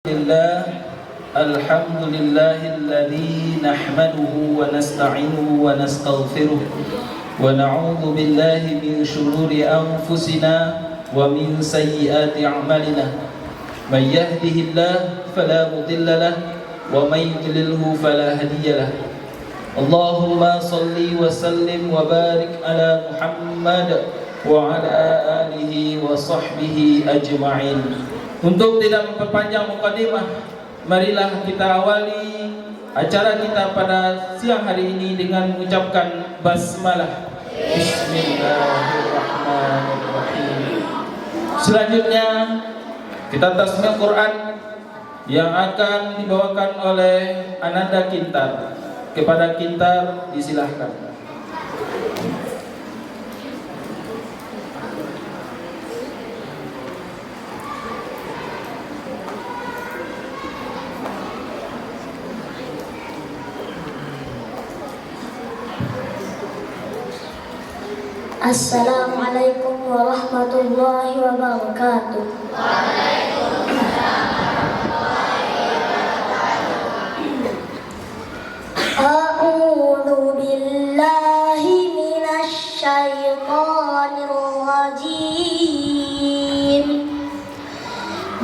لله الحمد لله الذي نحمده ونستعينه ونستغفره ونعوذ بالله من شرور أنفسنا ومن سيئات أعمالنا من يهده الله فلا مضل له ومن يضلله فلا هادي له اللهم صل وسلم وبارك على محمد وعلى آله وصحبه أجمعين. Untuk tidak memperpanjang mukadimah, marilah kita awali acara kita pada siang hari ini dengan mengucapkan basmalah. Bismillahirrahmanirrahim. Selanjutnya kita tasmiyah Quran yang akan dibawakan oleh Ananda Kintar. Kepada Kintar disilahkan. Assalamualaikum warahmatullahi wabarakatuh. A'udzu billahi minasy syaithanir rajim.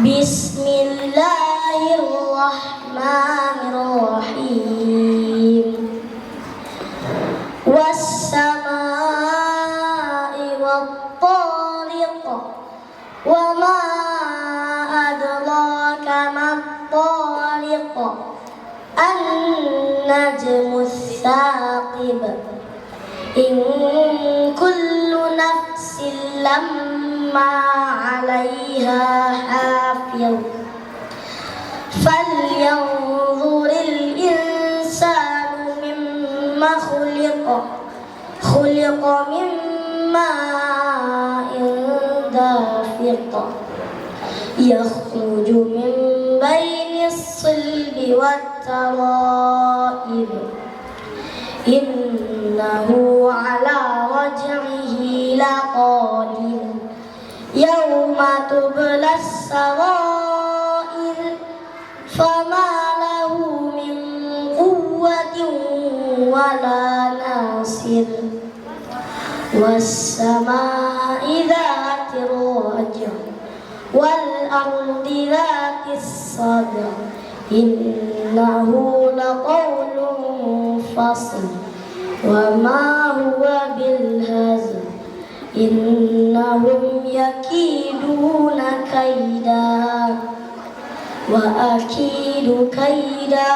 Bismillahirrahmanirrahim. وما أدراك ما الطارق النجم الثاقب إن كل نفس لما عليها حافظ فلينظر الإنسان مما خلق من ماء دافق يخرج من بين الصلب والترائب إنه على رجعه لقادر يوم تبلى السرائر فما له من قوة ولا ناصر والسماء ذات الرجع والأرض ذات الصدع إنه لقول فصل وما هو بالهزل إنهم يكيدون كيدا وأكيد كيدا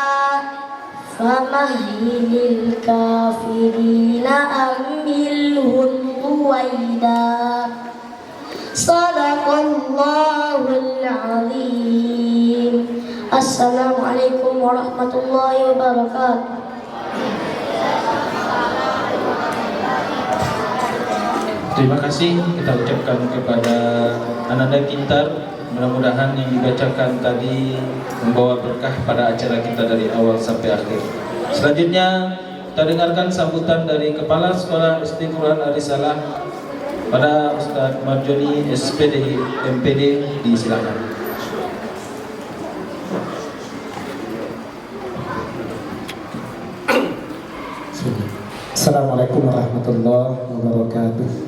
فمهل الكافرين أمهلهم رويدا صدق الله العظيم. Assalamualaikum warahmatullahi wabarakatuh. Terima kasih kita ucapkan kepada Ananda Kintar. Mudah-mudahan yang dibacakan tadi membawa berkah pada acara kita dari awal sampai akhir. Selanjutnya kita dengarkan sambutan dari Kepala Sekolah SD Quran Arisalah pada Ustaz Marjoni SPD MPD, disilakan. Assalamualaikum warahmatullahi wabarakatuh.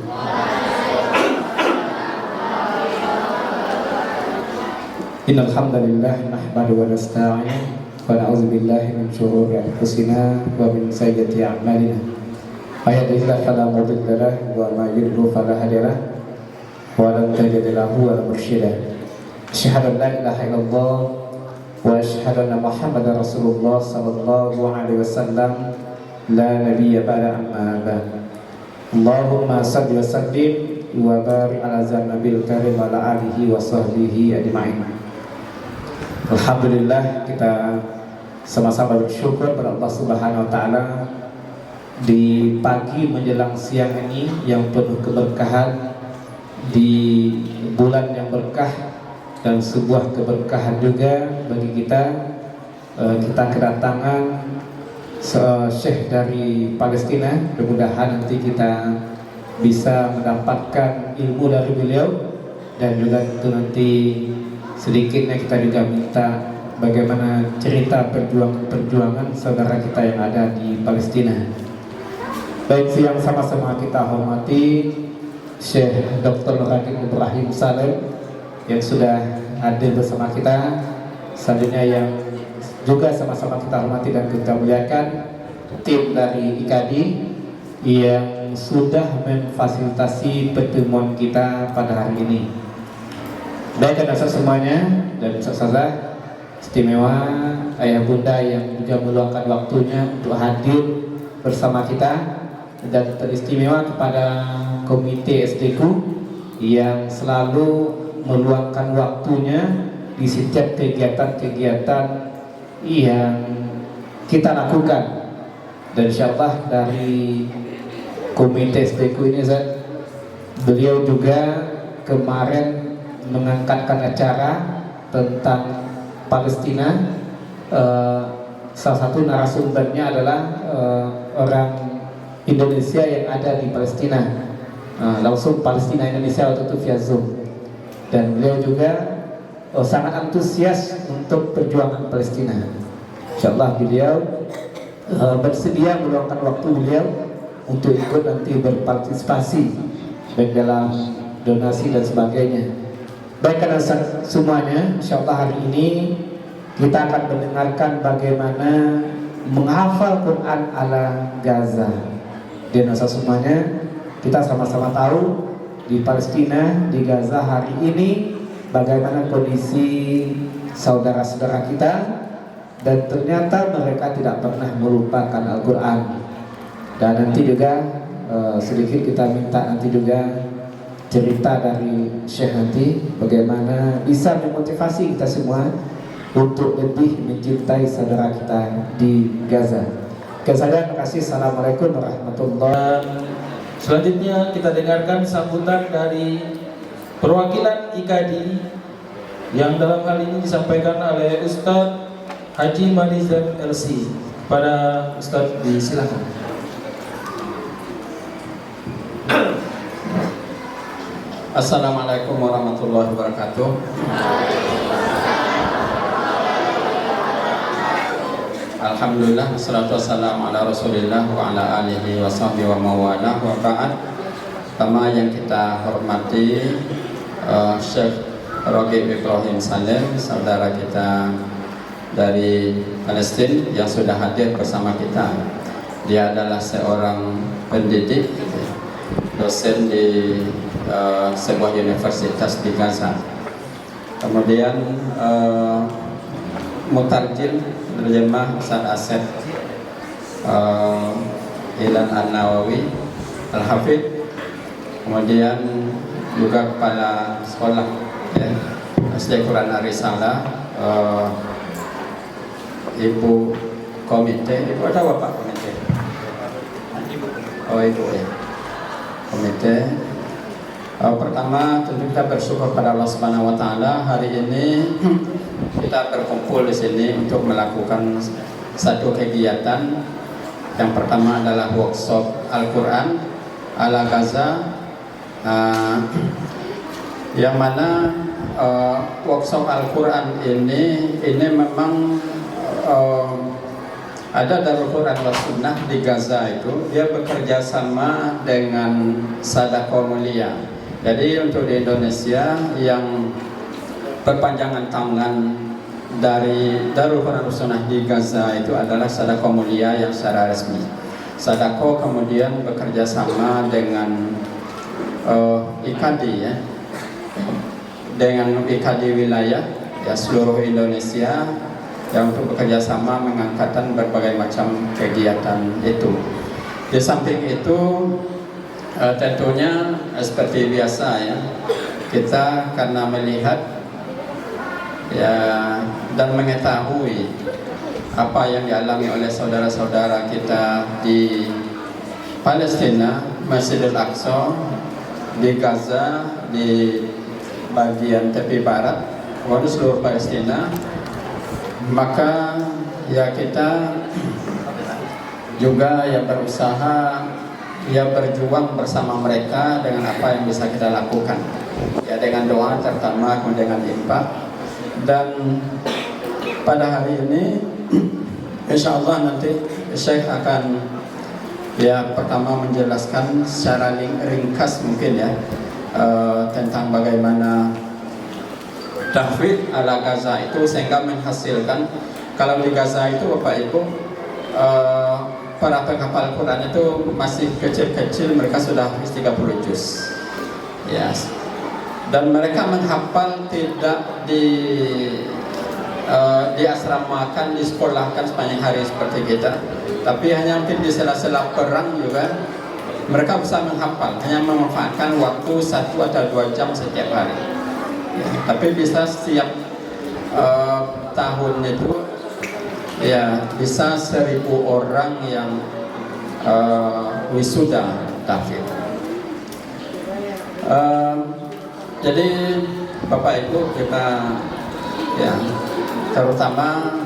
Innal hamdalillah nahmaduhu wa nasta'inu wa na'udzu billahi min shururi anfusina wa min sayyiati a'malina. May yahdihillahu fala mudilla lahu wa may yudlil fala hadiya lahu wa lam tajid lahu waliyan mursyida. Asyhadu an la ilaha illallah wa asyhadu anna Muhammadar Rasulullah sallallahu alaihi wasallam la nabiyya ba'da amma ba'd. Allahumma shalli wa sallim wa barik ala nabil karim wa ala alihi wa sahbihi ajma'in. Alhamdulillah, kita sama-sama bersyukur pada Allah Subhanahu wa taala di pagi menjelang siang ini yang penuh keberkahan, di bulan yang berkah dan sebuah keberkahan juga bagi kita. Kita kedatangan Syekh dari Palestina. Mudah-mudahan nanti kita bisa mendapatkan ilmu dari beliau dan juga itu nanti sedikitnya kita juga minta bagaimana cerita perjuangan saudara kita yang ada di Palestina. Baik, yang sama-sama kita hormati Syekh Dr. Radim Ibrahim Saleh yang sudah hadir bersama kita. Selanjutnya yang juga sama-sama kita hormati dan kita muliakan tim dari IKD yang sudah memfasilitasi pertemuan kita pada hari ini. Baik dan semuanya dan ustazah istimewa, ayah bunda yang juga meluangkan waktunya untuk hadir bersama kita, dan teristimewa kepada komite SD-ku yang selalu meluangkan waktunya di setiap kegiatan-kegiatan yang kita lakukan. Dan insyaallah dari komite SD-ku ini beliau juga kemarin mengangkatkan acara tentang Palestina. Salah satu narasumbernya adalah orang Indonesia yang ada di Palestina, langsung Palestina Indonesia waktu itu via Zoom. Dan beliau juga sangat antusias untuk perjuangan Palestina. Insyaallah beliau bersedia meluangkan waktu beliau untuk ikut nanti berpartisipasi baik dalam donasi dan sebagainya. Baik karena semuanya, insyaallah hari ini kita akan mendengarkan bagaimana menghafal Quran ala Gaza. Dan semuanya kita sama-sama tahu di Palestina, di Gaza hari ini bagaimana kondisi saudara-saudara kita, dan ternyata mereka tidak pernah melupakan Al-Quran. Dan nanti juga sedikit kita minta nanti juga cerita dari Syekh nanti bagaimana bisa memotivasi kita semua untuk lebih mencintai saudara kita di Gaza. Terima kasih. Assalamualaikum warahmatullahi wabarakatuh. Selanjutnya kita dengarkan sambutan dari perwakilan IKD yang dalam hal ini disampaikan oleh Ustadz Haji Malizan LC. Pada Ustadz disilakan. Assalamualaikum warahmatullahi wabarakatuh. Alhamdulillah, wassalatu wassalamu ala rasulillah wa ala alihi wa sahbihi wa mawalah wa ba'd. Pertama yang kita hormati Syekh Radim Ibrahim Saleh, saudara kita dari Palestina yang sudah hadir bersama kita. Dia adalah seorang pendidik, dosen di sebuah universitas di Gaza. Kemudian mutarjim terjemah Ustaz Asep Ilan An-Nawawi Al-Hafidh. Kemudian juga kepala sekolah SD Quran Arisalah, ibu komite, ibu ada bapak komite? Oh ibu ya, komite. Pertama tentu kita bersyukur pada Allah Subhanahu wa taala, hari ini kita berkumpul di sini untuk melakukan satu kegiatan. Yang pertama adalah workshop Al-Quran ala Gaza, yang mana workshop Al-Quran ini memang ada Darul Quran wa Sunnah di Gaza itu, dia bekerja sama dengan Sadaqah Mulia. Jadi untuk di Indonesia yang perpanjangan tangan dari Darul Quran Sunnah di Gaza itu adalah Sadaqah Mulia yang secara resmi. Sadaqah kemudian bekerja sama dengan IKD ya, dengan IKD wilayah ya seluruh Indonesia yang untuk bekerja sama mengangkatkan berbagai macam kegiatan itu. Di samping itu tentunya seperti biasa ya, kita karena melihat ya dan mengetahui apa yang dialami oleh saudara-saudara kita di Palestina, Masjidil Aqsa, di Gaza, di bagian tepi barat, kemudian seluruh Palestina, maka ya kita juga ya berusaha ya berjuang bersama mereka dengan apa yang bisa kita lakukan ya, dengan doa terutama, dengan infak. Dan pada hari ini insya Allah nanti Syekh akan pertama menjelaskan secara ringkas mungkin tentang bagaimana tahfidz ala Gaza itu sehingga menghasilkan, kalau di Gaza itu Bapak Ibu para penghafal Quran itu masih kecil-kecil, mereka sudah 30 juz dan mereka menghafal tidak diasramakan, disekolahkan sepanjang hari seperti kita, tapi hanya mungkin di sela-sela perang juga mereka bisa menghafal, hanya memanfaatkan waktu 1 atau 2 jam setiap hari tapi bisa setiap tahun itu bisa 1000 orang yang wisuda tahfidz. Jadi Bapak Ibu, kita terutama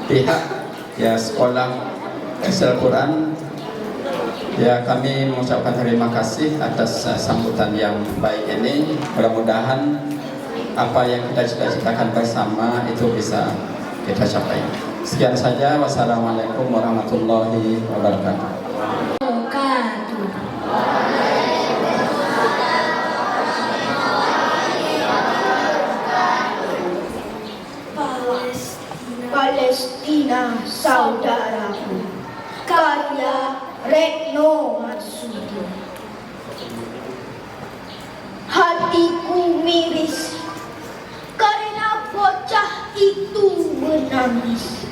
pihak sekolah Al-Quran kami mengucapkan terima kasih atas sambutan yang baik ini. Mudah-mudahan apa yang kita cita-citakan bersama itu bisa kita capai. Sekian saja, wassalamualaikum warahmatullahi wabarakatuh. Palestina saudaraku, karya Retno Marsudi. Hatiku miris karena bocah itu menangis.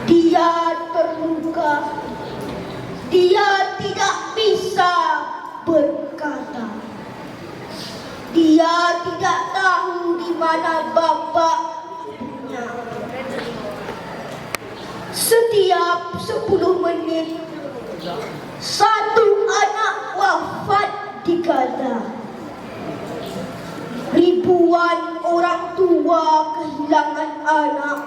Dia terluka, dia tidak bisa berkata. Dia tidak tahu di mana bapaknya. Setiap 10 menit satu anak wafat di Gaza. Ribuan orang tua kehilangan anak.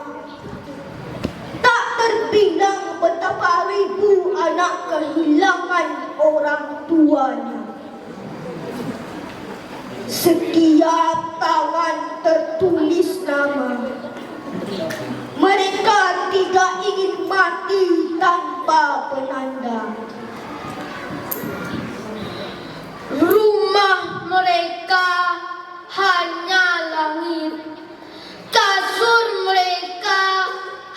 Tak terbilang betapa ribu anak kehilangan orang tuanya. Setiap tangan tertulis nama. Mereka tidak ingin mati tanpa penanda. Rumah mereka hanya langit. Kasur mereka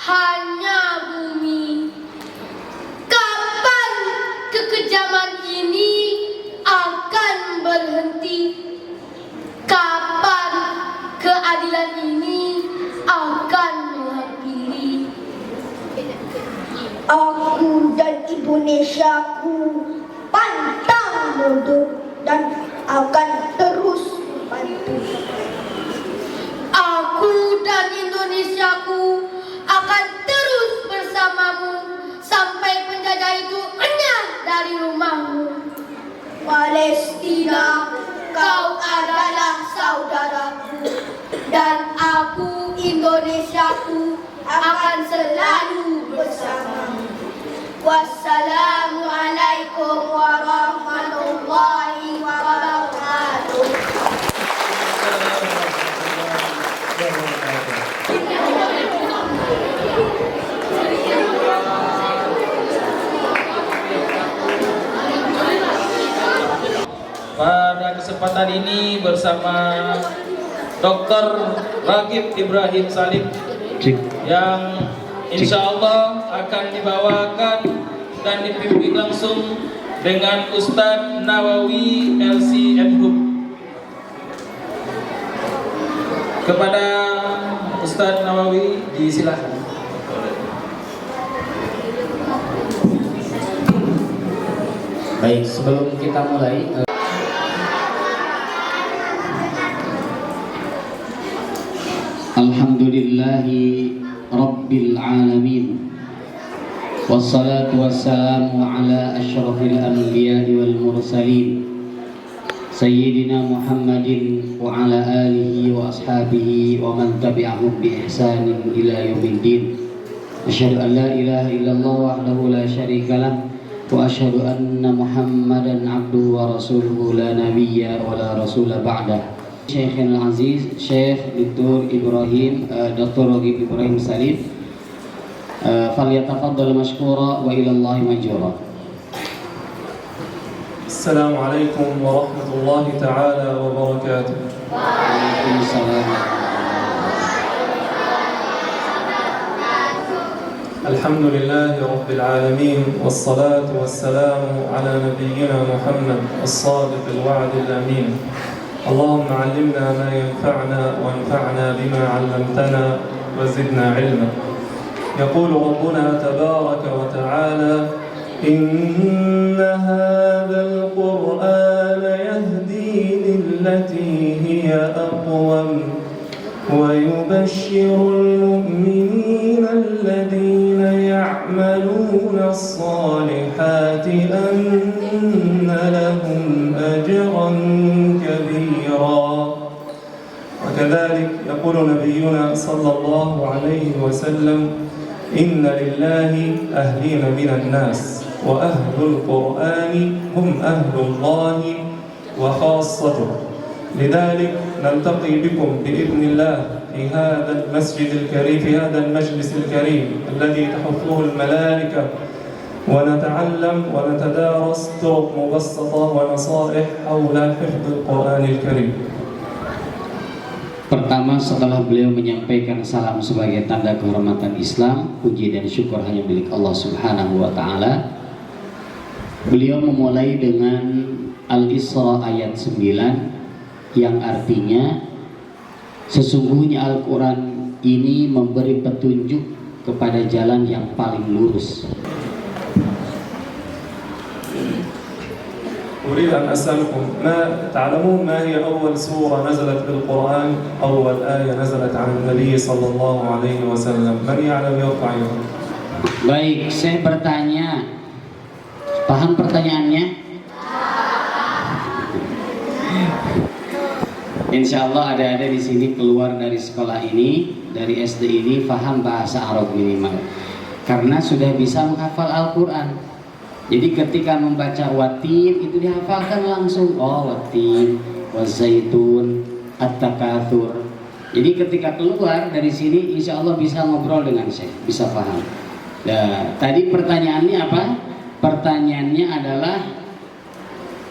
hanya bumi. Kapan kekejaman ini akan berhenti? Kapan keadilan ini akan mengakhiri? Aku dan Indonesiaku pantang mundur dan akan terus bantu. Aku dan Indonesiaku akan terus bersamamu sampai penjajah itu enyah dari rumahmu. Palestina, kau adalah saudaraku, dan aku Indonesiaku akan selalu bersamamu. Wassalamualaikum warahmatullahi wabarakatuh. Pada kesempatan ini bersama Dr. Ragib Ibrahim Salim yang insya Allah akan dibawakan dan dipimpin langsung dengan Ustadz Nawawi LC Hub. Kepada Ustadz Nawawi disilakan. Baik, sebelum kita mulai Alhamdulillahi Rabbil Alamin, wassalatu wassalamu ala ashrafil anbiya'i wal mursalin Sayyidina Muhammadin wa ala alihi wa ashabihi wa man tabi'ahum bi ihsanin ila yaumiddin. Asyhadu an la ilaha illallah wahdahu la syarikalah wa asyhadu anna Muhammadan abduhu wa rasuluhu la nabiyya wa la rasula ba'dah. Syekhul Aziz Syekh Dr. Ibrahim Dr. Ragib Ibrahim Salim falyatafaddal mashkura wa ila Allah majura. Assalamualaikum warahmatullahi ta'ala wabarakatuh. Waalaikumsalam. Alhamdulillahi rabbil alamin, wassalatu wassalamu ala nabiyyina Muhammad as-sadiq al-wa'd al-amin. Allahumma 'allimna ma yanfa'una wanfa'na bima 'allamtana wa zidna 'ilma. Yaqulu rabbuna tabaraka wa ta'ala, inna hadzal qur'ana yahdi lillati hiya aqwam wa yubashshirul mu'minina alladhina ya'maluna as-salihati anna lahum ajran kabira. وكذلك يقول نبينا صلى الله عليه وسلم إن لله أهلين من الناس وأهل القرآن هم أهل الله وخاصته. لذلك نلتقي بكم بإذن الله في هذا المسجد الكريم، في هذا المجلس الكريم الذي تحفه الملائكة، ونتعلم ونتدارس طرق مبسطة ونصائح حول حفظ القرآن الكريم. Pertama, setelah beliau menyampaikan salam sebagai tanda kehormatan Islam, puji dan syukur hanya milik Allah Subhanahu wa Ta'ala. Beliau memulai dengan Al-Isra ayat 9 yang artinya sesungguhnya Al-Quran ini memberi petunjuk kepada jalan yang paling lurus. أريد أن أسألكم ما تعلمون ما هي أول سورة نزلت بالقرآن؟ أول آية نزلت عن النبي صلى الله عليه وسلم، من يعلم يرفع يده. Baik, saya bertanya, paham pertanyaannya? Insya Allah ada di sini keluar dari sekolah ini, dari SD ini, paham bahasa Arab minimal, karena sudah bisa menghafal Al-Quran. Jadi ketika membaca watin itu dihafalkan langsung. Oh, watin, wazaitun, at-takatsur. Jadi ketika keluar dari sini insya Allah bisa ngobrol dengan saya, bisa paham. Nah, tadi pertanyaannya apa? Pertanyaannya adalah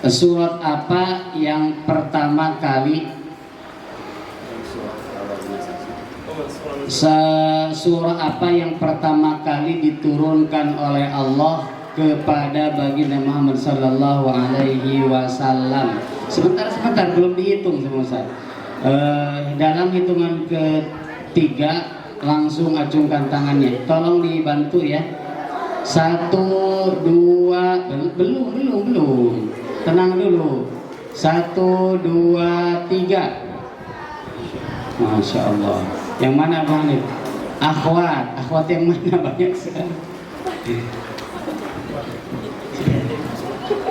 surat apa yang pertama kali surah apa yang pertama kali diturunkan oleh Allah kepada baginda Muhammad sallallahu alaihi wasallam. Sebentar, belum dihitung sama Ustaz. Dalam hitungan ketiga langsung acungkan tangannya. Tolong dibantu ya. 1, 2, belum. Tenang dulu. 1, 2, 3. Masya Allah. Yang mana Bang Hanif? Akhwat yang mana banyak sekali.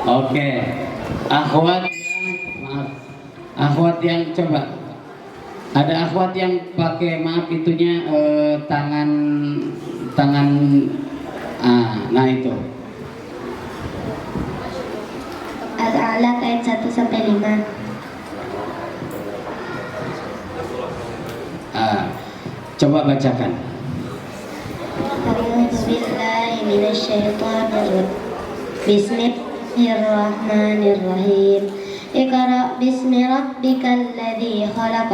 Oke, akhwat yang coba. Ada akhwat yang pakai itunya tangan nah itu. Al-A'la ayat 1 sampai 5. Coba bacakan. A'udzubillahi minasyaitonir rajim. Bismillahirrahmanirrahim. Iqra bismi rabbikal ladzi khalaq.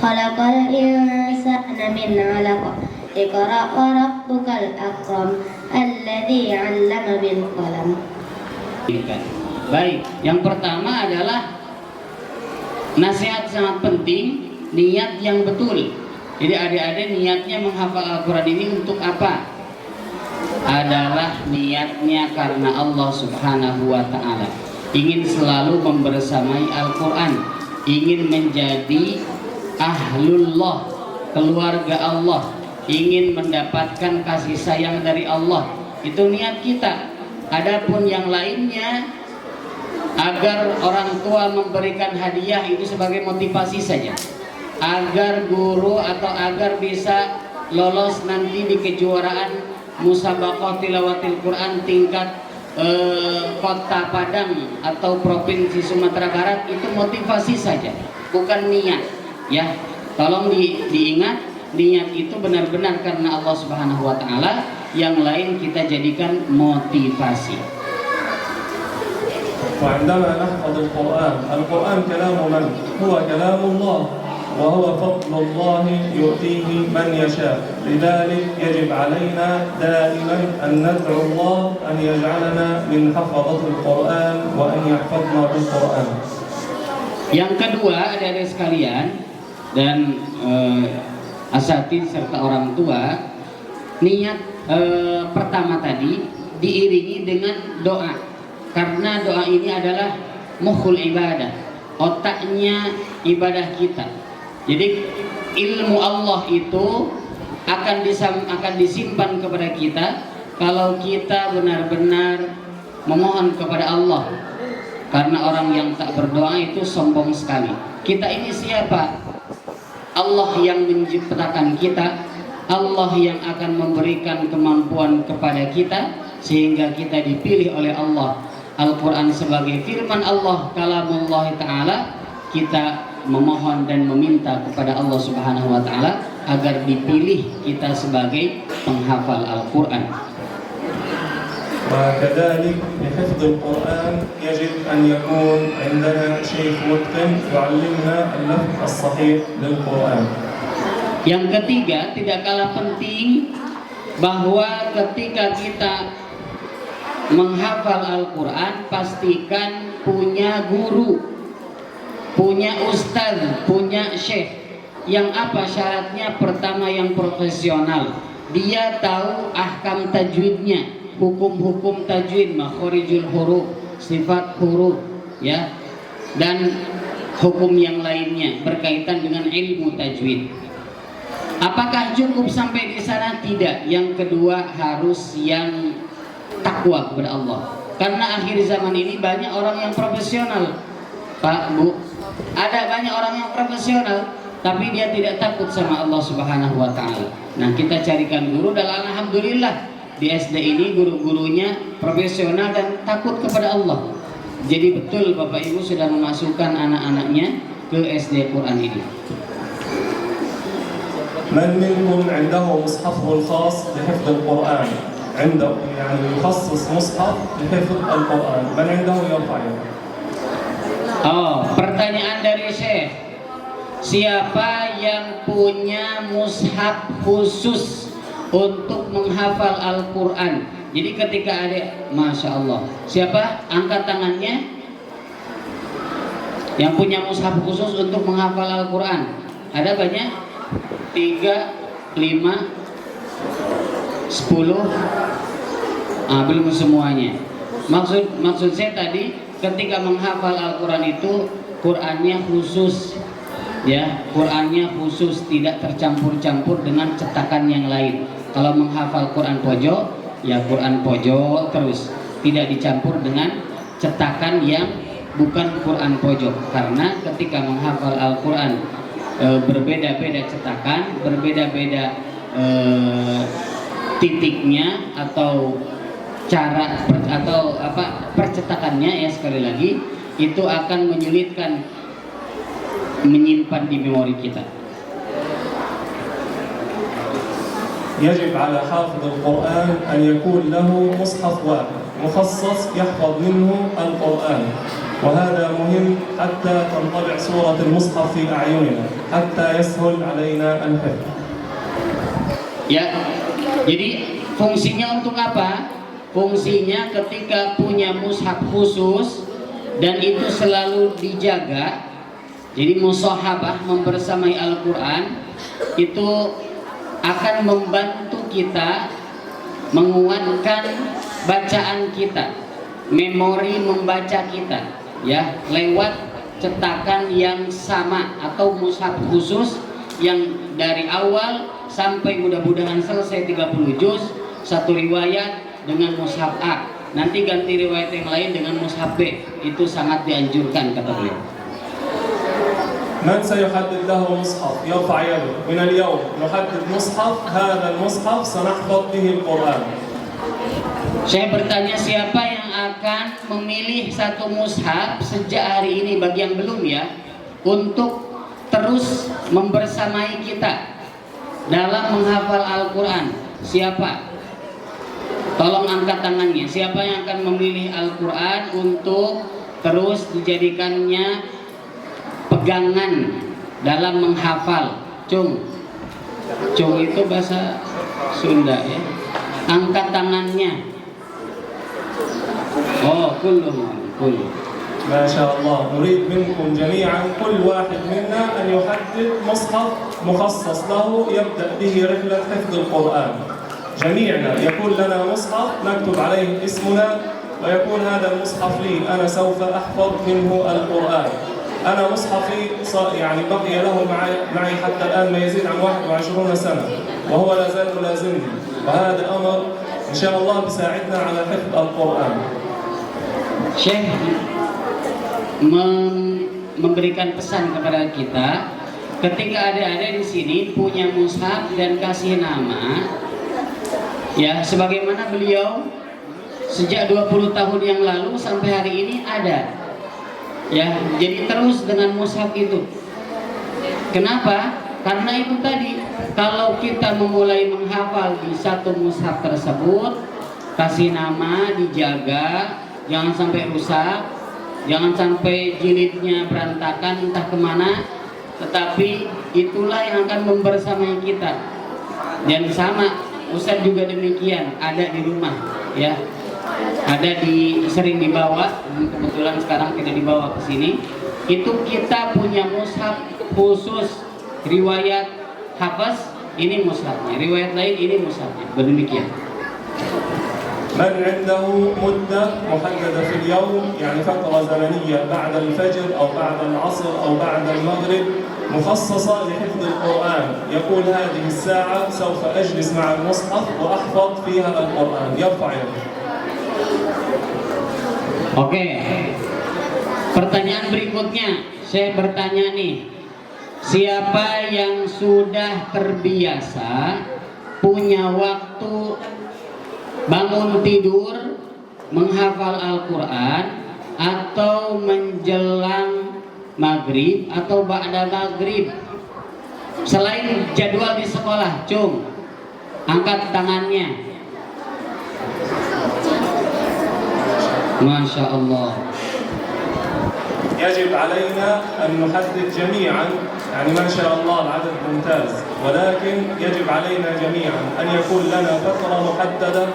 Khalaqal insana min 'alaq. Iqra wa rabbukal akram. Alladzi 'allama bil qalam. Baik, yang pertama adalah nasihat sangat penting, niat yang betul. Jadi adik-adik niatnya menghafal Al-Quran ini untuk apa? Adalah niatnya karena Allah Subhanahu wa Ta'ala, ingin selalu membersamai Al-Quran, ingin menjadi ahlullah, keluarga Allah, ingin mendapatkan kasih sayang dari Allah. Itu niat kita. Adapun yang lainnya, agar orang tua memberikan hadiah itu sebagai motivasi saja, agar guru atau agar bisa lolos nanti di kejuaraan musabaqah tilawatil Quran tingkat Kota Padang atau Provinsi Sumatera Barat, itu motivasi saja. bukan niat. Ya, tolong diingat, niat itu benar-benar karena Allah Subhanahu wa taala, yang lain kita jadikan motivasi. وعندما نحفظ القرآن، القرآن كلام من؟ هو كلام الله، وهو فضل الله يؤتيه من يشاء. لذلك يجب علينا دائما أن ندعو الله أن يجعلنا من حفظة القرآن وأن يحفظنا بالقرآن. Yang kedua, adik-adik sekalian dan asatidz serta orang tua, niat pertama tadi diiringi dengan doa, karena doa ini adalah mukhul ibadah, otaknya ibadah kita. Jadi ilmu Allah itu akan disimpan kepada kita kalau kita benar-benar memohon kepada Allah. Karena orang yang tak berdoa itu sombong sekali. Kita ini siapa? Allah yang menciptakan kita, Allah yang akan memberikan kemampuan kepada kita sehingga kita dipilih oleh Allah. Al-Quran sebagai firman Allah, kalamullah ta'ala, kita memohon dan meminta kepada Allah Subhanahu wa ta'ala agar dipilih kita sebagai penghafal Al-Quran. وكذلك لحفظ القرآن يجب أن يكون عندنا شيخ متقن يعلمنا اللفظ الصحيح للقرآن. Yang ketiga, tidak kalah penting bahwa ketika kita menghafal Al-Quran, pastikan punya guru, punya ustaz, punya syekh. Yang apa syaratnya? Pertama, yang profesional. Dia tahu ahkam tajwidnya, hukum-hukum tajwid, makhorijul huruf, sifat huruf, ya, dan hukum yang lainnya berkaitan dengan ilmu tajwid. Apakah cukup sampai di sana? Tidak. Yang kedua, harus yang takwa kepada Allah. Karena akhir zaman ini banyak orang yang profesional, Pak, Bu. Ada banyak orang yang profesional, tapi dia tidak takut sama Allah Subhanahu wa ta'ala. Nah, kita carikan guru, dan alhamdulillah di SD ini guru-gurunya profesional dan takut kepada Allah. Jadi betul Bapak Ibu sudah memasukkan anak-anaknya ke SD Quran ini. من منكم عنده مصحفه الخاص لحفظ القرآن؟ عنده يعني يخصص مصحف لحفظ القرآن، من عنده يرفع يده. Pertanyaan dari Syekh, siapa yang punya mushaf khusus untuk menghafal Al-Quran? Jadi ketika ada, Masya Allah, siapa? Angkat tangannya yang punya mushaf khusus untuk menghafal Al-Quran. Ada banyak? 3, 5, 10. Belum semuanya. Maksud saya tadi, ketika menghafal Al-Quran itu Qurannya khusus, ya, Qurannya khusus, tidak tercampur-campur dengan cetakan yang lain. Kalau menghafal Quran pojok, ya Quran pojok terus, tidak dicampur dengan cetakan yang bukan Quran pojok. Karena ketika menghafal Al-Quran berbeda-beda cetakan, berbeda-beda titiknya atau cara atau percetakannya, ya, sekali lagi itu akan menyulitkan menyimpan di memori kita. يجب على حافظ القرآن أن يكون له مصحف واحد مخصص يحفظ منه القرآن، وهذا مهم حتى تنطبع صورة المصحف في أعيننا حتى يسهل علينا الحفظ. Ya, jadi fungsinya untuk apa? Fungsinya ketika punya mushaf khusus dan itu selalu dijaga. Jadi mushahabah, membersamai Al-Quran, itu akan membantu kita menguatkan bacaan kita, memori membaca kita, ya, lewat cetakan yang sama atau mushaf khusus yang dari awal sampai mudah-mudahan selesai 30 juz, satu riwayat dengan mushaf A, nanti ganti riwayat yang lain dengan mushaf B. Itu sangat dianjurkan, kata beliau. من سيحدد له مصحف يرفع يده؟ من اليوم نحدد مصحف، هذا المصحف سنحفظ به القرآن. Saya bertanya, siapa yang akan memilih satu mushaf sejak hari ini, bagi yang belum, ya, untuk terus membersamai kita dalam menghafal Al-Quran? Siapa? Tolong angkat tangannya. Siapa yang akan memilih Al-Quran untuk terus dijadikannya pegangan dalam menghafal? Cung itu bahasa Sunda ya. Angkat tangannya. Oh, kullu. ما شاء الله. نريد منكم جميعا كل واحد منا أن يحدد مصحف مخصص له يبدأ به رحلة حفظ القرآن. جميعنا يكون لنا مصحف نكتب عليه اسمنا ويكون هذا المصحف لي، أنا سوف أحفظ منه القرآن. أنا مصحفي يعني بقي له معي حتى الآن ما يزيد عن 21 سنة وهو لا زال ملازمني، وهذا أمر إن شاء الله بيساعدنا على حفظ القرآن. Syekh memberikan pesan kepada kita, ketika adik-adik di sini punya mushaf dan kasih nama, ya sebagaimana beliau sejak 20 tahun yang lalu sampai hari ini ada, ya jadi terus dengan mushaf itu. Kenapa? Karena itu tadi, kalau kita memulai menghafal di satu mushaf tersebut, kasih nama, dijaga, jangan sampai rusak, jangan sampai jilidnya berantakan entah kemana, tetapi itulah yang akan membersamai kita. Dan sama, Ustadz juga demikian, ada di rumah, ya, ada sering dibawa, kebetulan sekarang tidak dibawa ke sini. Itu kita punya mushaf khusus riwayat hafaz, ini mushafnya, riwayat lain ini mushafnya, berdemikian. من عنده مدة محددة في اليوم، يعني فترة زمنية بعد الفجر أو بعد العصر أو بعد المغرب مخصصة لحفظ القرآن، يقول هذه الساعة سوف أجلس مع المصحف وأحفظ فيها القرآن، يرفع يده. Oke. Pertanyaan berikutnya, saya bertanya nih, siapa yang sudah terbiasa punya waktu bangun tidur menghafal Al-Quran atau menjelang maghrib atau ba'da maghrib selain jadwal di sekolah? Cung, angkat tangannya. Masya Allah. يجب علينا أن نحدد جميعا، يعني ما شاء الله العدد ممتاز، ولكن يجب علينا جميعا أن يكون لنا فترة محددة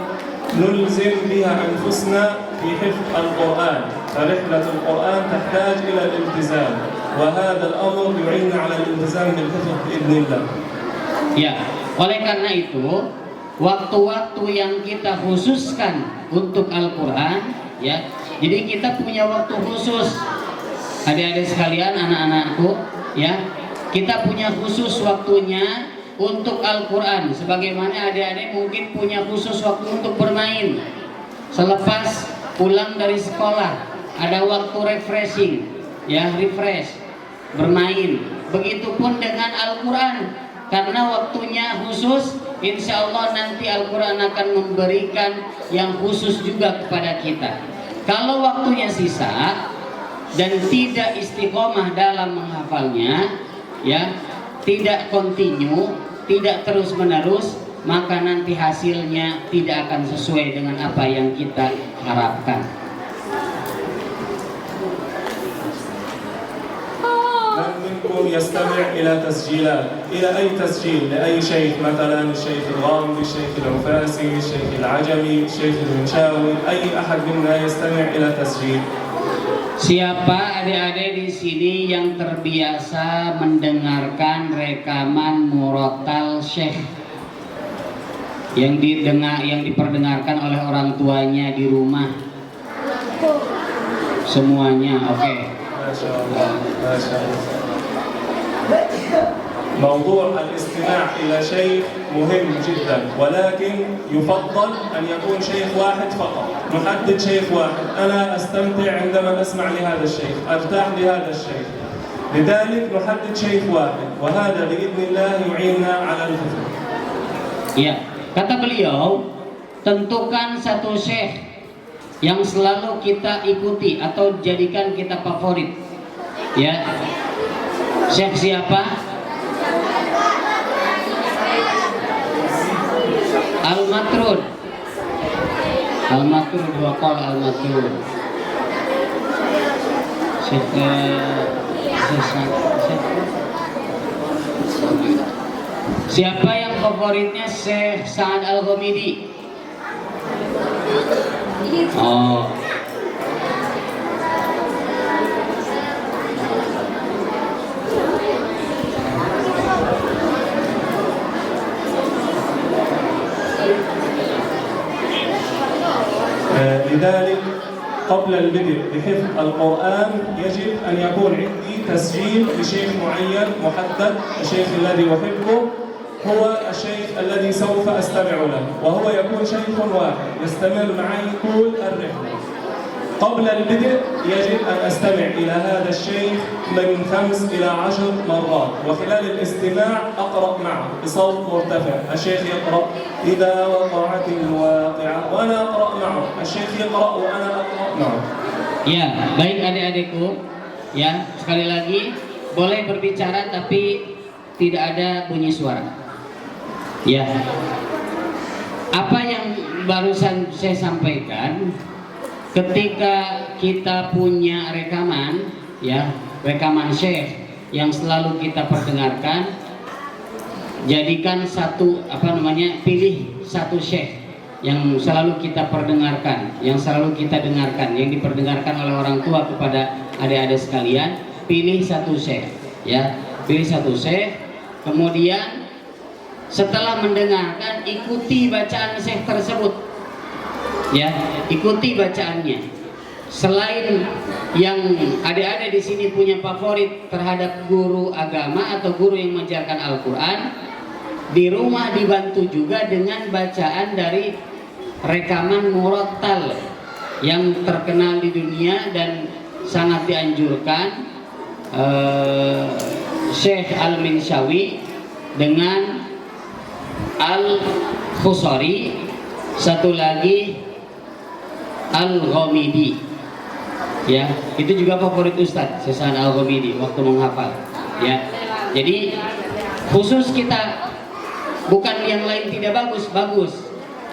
نلزم بها أنفسنا في حفظ القرآن، فرحلة القرآن تحتاج إلى الالتزام، وهذا الأمر يعيننا على الالتزام بالحفظ بإذن الله. Ya, oleh karena itu waktu-waktu yang kita khususkan untuk Al-Quran, ya, jadi kita punya waktu khusus. Adik-adik sekalian, anak-anakku, ya, kita punya khusus waktunya untuk Al-Quran. Sebagaimana adik-adik mungkin punya khusus waktu untuk bermain. Selepas pulang dari sekolah, ada waktu refreshing, ya, refresh, bermain. Begitupun dengan Al-Quran, karena waktunya khusus, insya Allah nanti Al-Quran akan memberikan yang khusus juga kepada kita. Kalau waktunya sisa dan tidak istiqomah dalam menghafalnya, ya, tidak kontinu, tidak terus menerus, maka nanti hasilnya tidak akan sesuai dengan apa yang kita harapkan. من منكم يستمع إلى تسجيلات، إلى أي تسجيل لأي شيخ، مثلا الشيخ الغامدي، الشيخ العفاسي، الشيخ العجمي، الشيخ المنشاوي، أي أحد منا يستمع إلى تسجيل؟ Siapa adik-adik di sini yang terbiasa mendengarkan rekaman murotal Syekh yang diperdengarkan oleh orang tuanya di rumah? Semuanya, oke. ما شاء الله ما شاء الله. موضوع الاستماع إلى شيخ مهم جدا، ولكن يفضل أن يكون شيخ واحد فقط. نحدد شيخ واحد، أنا أستمتع عندما أسمع لهذا الشيخ، أرتاح لهذا الشيخ، لذلك نحدد شيخ واحد، وهذا بإذن الله يعيننا على الحفظ. Ya, kata beliau, tentukan satu syekh yang selalu kita ikuti atau jadikan kita favorit, ya. Syekh siapa? Al-Matrud. Al-Matrud, waqal Al-Matrud. Siapa yang favoritnya Syekh Sa'ad Al-Ghamidi? Oh. لذلك قبل البدء بحفظ القرآن يجب أن يكون عندي تسجيل لشيخ معين محدد. الشيخ الذي أحبه هو الشيخ الذي سوف أستمع له، وهو يكون شيخ واحد يستمر معي طول الرحلة. قبل البدء يجب أن أستمع إلى هذا الشيخ من 5 إلى 10 مرات، وخلال الاستماع أقرأ معه بصوت مرتفع. الشيخ يقرأ إذا وقعت الواقعة وأنا أقرأ معه، الشيخ يقرأ وأنا أقرأ معه. Ya, baik adik-adikku, ya sekali lagi boleh berbicara tapi tidak ada bunyi suara. Ya, apa yang barusan saya sampaikan, ketika kita punya rekaman, ya rekaman syekh yang selalu kita perdengarkan, jadikan satu pilih satu syekh yang selalu kita perdengarkan, yang selalu kita dengarkan, yang diperdengarkan oleh orang tua kepada adik-adik sekalian. Pilih satu syekh, ya pilih satu syekh. Kemudian setelah mendengarkan, ikuti bacaan syekh tersebut, ya ikuti bacaannya. Selain yang adik-adik di sini punya favorit terhadap guru agama atau guru yang mengajarkan Al-Quran, di rumah dibantu juga dengan bacaan dari rekaman murattal yang terkenal di dunia dan sangat dianjurkan, Syekh Al-Minshawi dengan Al-Khusari, satu lagi Al-Ghamidi. Ya, itu juga favorit Ustadz Syekh Al-Ghamidi waktu menghafal. Ya, jadi khusus kita, bukan yang lain tidak bagus.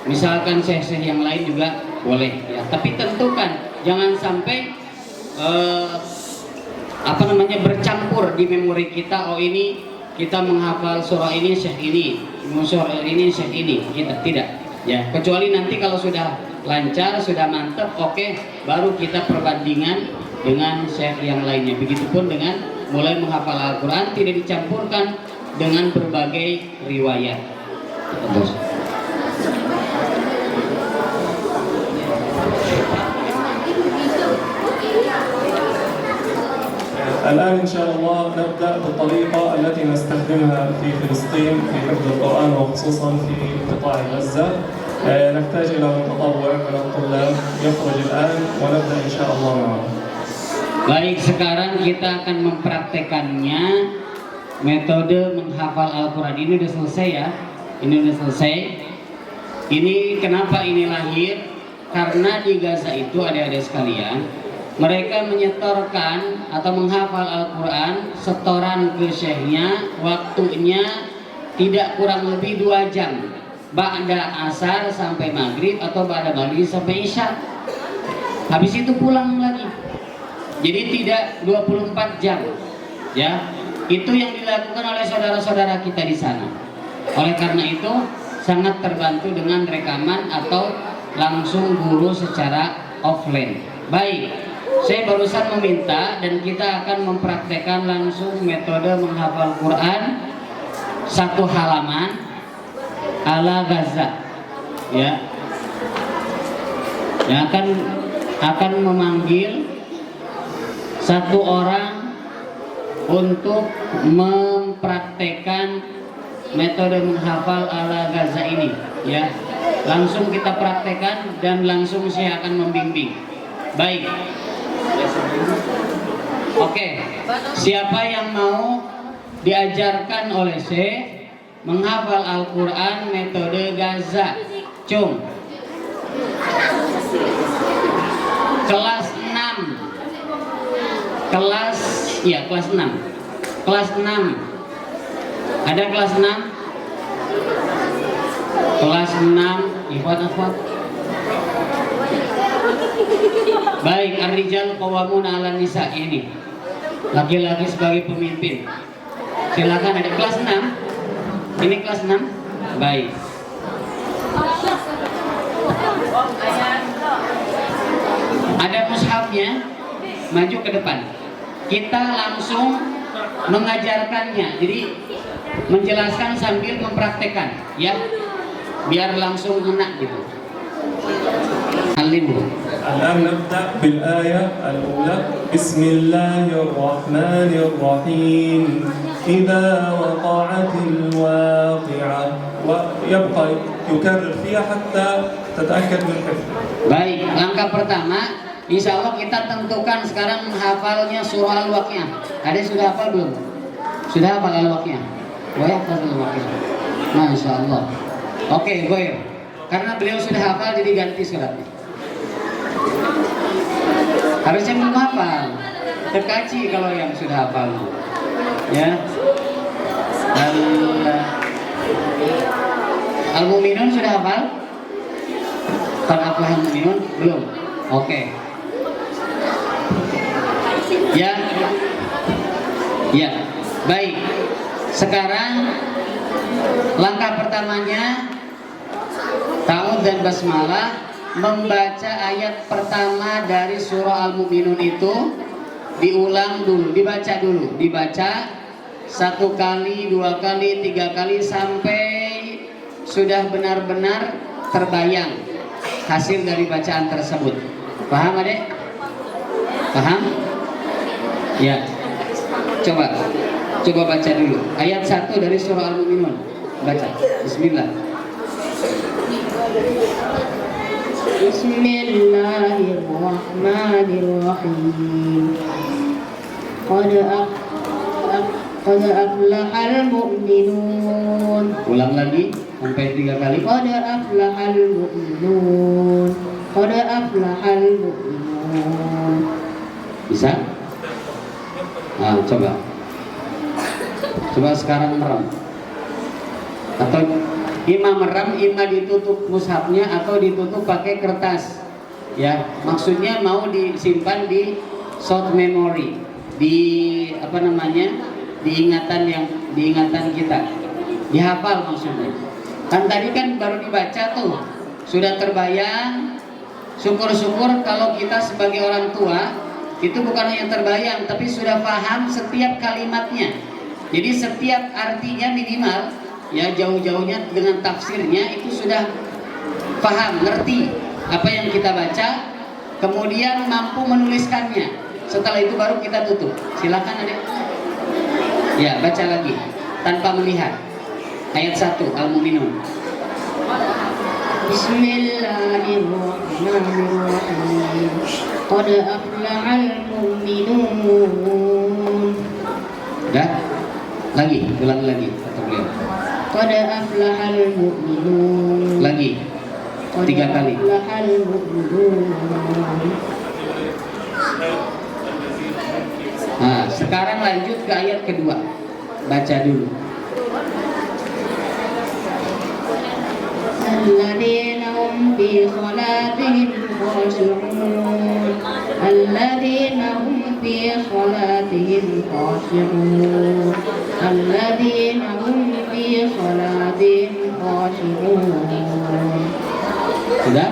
Misalkan syekh-syekh yang lain juga boleh, ya. Tapi tentukan jangan sampai bercampur di memori kita. Oh ini kita menghafal surah ini syekh ini, surah ini syekh ini. Kita tidak, ya. Kecuali nanti kalau sudah lancar, sudah mantap, oke, baru kita perbandingan dengan syekh yang lainnya. Begitupun dengan mulai menghafal Al-Quran, tidak dicampurkan dengan berbagai riwayat. Terus. الآن إن شاء الله نبدأ بالطريقة التي نستخدمها في فلسطين في حفظ القرآن وخصوصا في قطاع غزة. نحتاج إلى متطوع من الطلاب يخرج الآن ونبدأ إن شاء الله معه. Baik, sekarang kita akan mempraktekannya. Metode menghafal Al-Quran ini udah selesai, ya. Ini udah selesai. Ini kenapa ini lahir? Karena di Gaza itu adik-adik sekalian, mereka menyetorkan atau menghafal Al-Quran setoran ke syekhnya, waktunya tidak kurang lebih 2 jam, ba'da asar sampai maghrib atau ba'da maghrib sampai isya. Habis itu pulang lagi. Jadi tidak 24 jam, ya. Itu yang dilakukan oleh saudara-saudara kita di sana. Oleh karena itu sangat terbantu dengan rekaman atau langsung guru secara offline. Baik, saya barusan meminta dan kita akan mempraktekkan langsung metode menghafal Quran 1 halaman ala Gaza, ya. Yang akan memanggil 1 orang untuk mempraktekkan metode menghafal ala Gaza ini, ya. Langsung kita praktekkan dan langsung saya akan membimbing. Baik. Oke. Siapa yang mau diajarkan oleh Syekh menghafal Al-Quran metode Gaza? Cung. Kelas 6. Kelas 6. kelas 6. Ada kelas 6? Kelas 6, ikhwan akhwat. Baik, ar-rijal qawwamuna 'alan nisa ini. Laki-laki sebagai pemimpin. Silakan, ada kelas 6. Ini kelas 6. Baik. Ada mushafnya, maju ke depan. Kita langsung mengajarkannya. Jadi menjelaskan sambil mempraktekkan, ya. Biar langsung enak gitu. Alimu. الآن نبدأ بالآية الأولى بسم الله الرحمن الرحيم إذا وقعت الواقعة ويبقى يكرر فيها حتى تتأكد من حفظه. Baik, langkah pertama, insya Allah kita tentukan sekarang menghafalnya surah Al-Waqiah. Ada yang sudah hafal belum? Sudah hafal Al-Waqiah? Gue hafal Al-Waqiah. Masya Allah. Oke, gue. Karena beliau sudah hafal, jadi ganti suratnya. Harusnya belum hafal. Terkaji kalau yang sudah hafal. Ya. Al-Mu'minun sudah hafal? Qad aflahal mu'minun? Belum. Oke. Ya. Ya. Baik. Sekarang langkah pertamanya ta'awudz dan basmalah, membaca ayat pertama dari surah Al-Mu'minun itu diulang dulu, dibaca 1 kali, 2 kali, 3 kali sampai sudah benar-benar terbayang hasil dari bacaan tersebut. Paham adek? Paham? Ya. Coba baca dulu ayat 1 dari surah Al-Mu'minun. Baca. Bismillah. Bismillahirrahmanirrahim. Qad aflahal mu'minun. Ulang lagi sampai 3 kali. Qad aflahal mu'minun. Qad aflahal mu'minun. Bisa? Nah, coba sekarang merem. Atau ima merem, ima ditutup mushafnya atau ditutup pakai kertas. Ya, maksudnya mau disimpan di short memory, di apa namanya? Di ingatan kita. Dihafal maksudnya. Kan tadi kan baru dibaca tuh, sudah terbayang. Syukur-syukur kalau kita sebagai orang tua itu bukan hanya terbayang, tapi sudah paham setiap kalimatnya. Jadi setiap artinya minimal, ya jauh-jauhnya dengan tafsirnya itu sudah paham, ngerti apa yang kita baca, kemudian mampu menuliskannya. Setelah itu baru kita tutup. Silakan adek. Ya, baca lagi tanpa melihat. Ayat 1 Al-Mu'minun. Bismillahirrahmanirrahim. Qad aflahal mu'minun. Udah? Lagi, ulang lagi kata beliau. Qad aflahal mu'minun. Lagi. 3 kali. Qad aflahal mu'minun. Nah, sekarang lanjut ke ayat kedua. Baca dulu. Alladzina hum fi salatihim khashi'un. Alladzina hum fi salatihim khashi'un. Alladzina hum fi salatihim khashi'un. Sudah?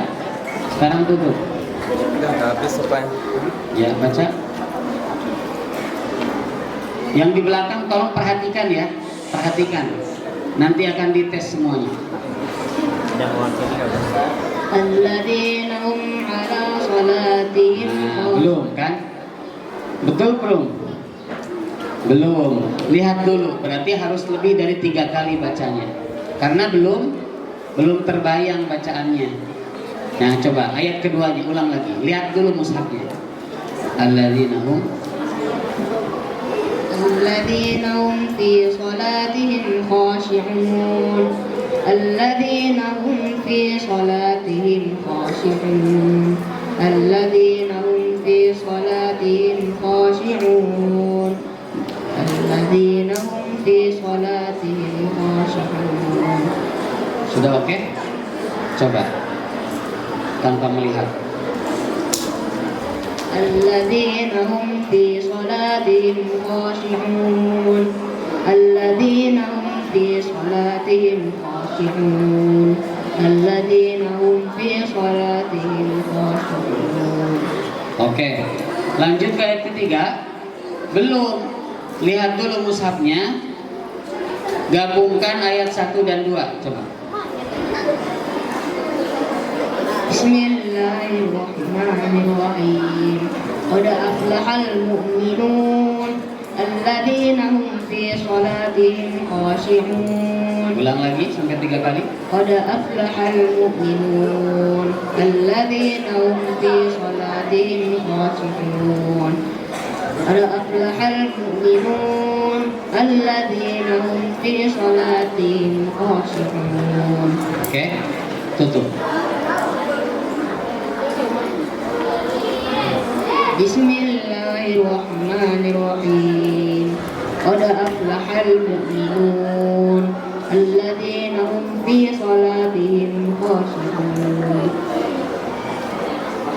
Sekarang tutup. Udah habis supaya. Ya, baca. Yang di belakang tolong perhatikan ya. Perhatikan. Nanti akan dites semuanya. Alladzina hum ala salatihim Nah, belum kan? Betul belum? Belum. Lihat dulu. Berarti harus lebih dari 3 kali bacanya. Karena belum terbayang bacaannya. Nah, coba ayat keduanya ulang lagi. Lihat dulu mushafnya. Alladzina hum الذين هم في صلاتهم خاشعون الذين هم في صلاتهم خاشعون الذين هم في صلاتهم خاشعون الذين Sudah oke? Coba tanpa melihat. Alladzina hum fi salatihim khashi'un. Alladzina hum fi salatihim khashi'un. Alladzina hum fi salatihim khashi'un. Oke, lanjut ke ayat ketiga. Belum, lihat dulu mushafnya. Gabungkan ayat 1 dan 2. Coba. Bismillahirrahmanirrahim. Qad aflahal mu'minun alladzina hum fi salatihim khashi'un. Ulang lagi sampai 3 kali. Qad aflahal mu'minun alladzina hum fi salatihim khashi'un. Qad aflahal mu'minun alladzina hum fi salatihim khashi'un. Oke, tutup. Bismillahirrahmanirrahim. Qad aflahal mu'minun alladzina hum fi salatihim khashi'un.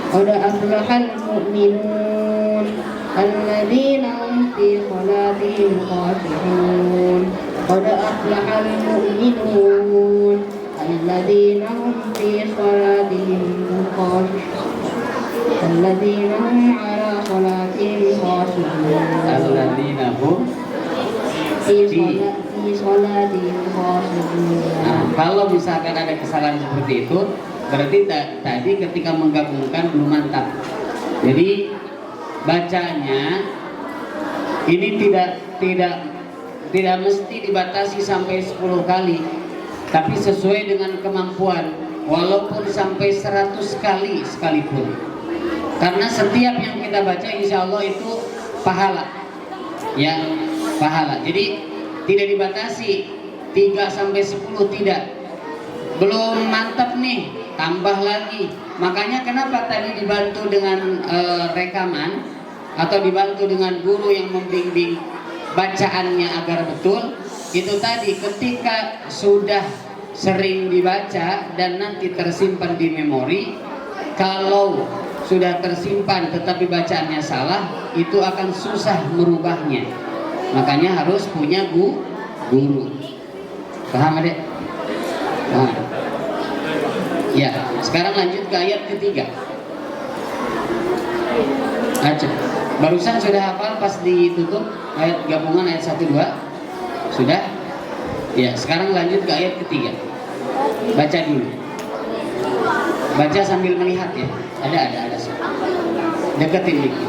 Qad aflahal mu'minun alladzina hum fi salatihim khashi'un. Qad aflahal mu'minun alladzina hum fi salatihim khashi'un. Alladzina hum ala salatihim khashi'un. Alladzina hum Fi salatihim khashi'un. Nah, kalau misalkan ada kesalahan seperti itu, berarti tadi ketika menggabungkan belum mantap. Jadi bacanya ini tidak mesti dibatasi sampai 10 kali, tapi sesuai dengan kemampuan, walaupun sampai 100 kali sekalipun. Karena setiap yang kita baca insya Allah itu pahala, ya pahala. Jadi tidak dibatasi 3 sampai 10, tidak. Belum mantap nih, tambah lagi. Makanya kenapa tadi dibantu dengan rekaman atau dibantu dengan guru yang membimbing bacaannya agar betul. Itu tadi ketika sudah sering dibaca dan nanti tersimpan di memori, kalau sudah tersimpan tetapi bacaannya salah, itu akan susah merubahnya. Makanya harus punya guru. Paham adek? Nah. Ya, sekarang lanjut ke ayat ketiga. Aja. Barusan sudah hafal pas ditutup ayat gabungan ayat 1 2? Sudah? Ya, sekarang lanjut ke ayat ketiga. Baca dulu. Baca sambil melihat ya. Ada. Deketin dikit.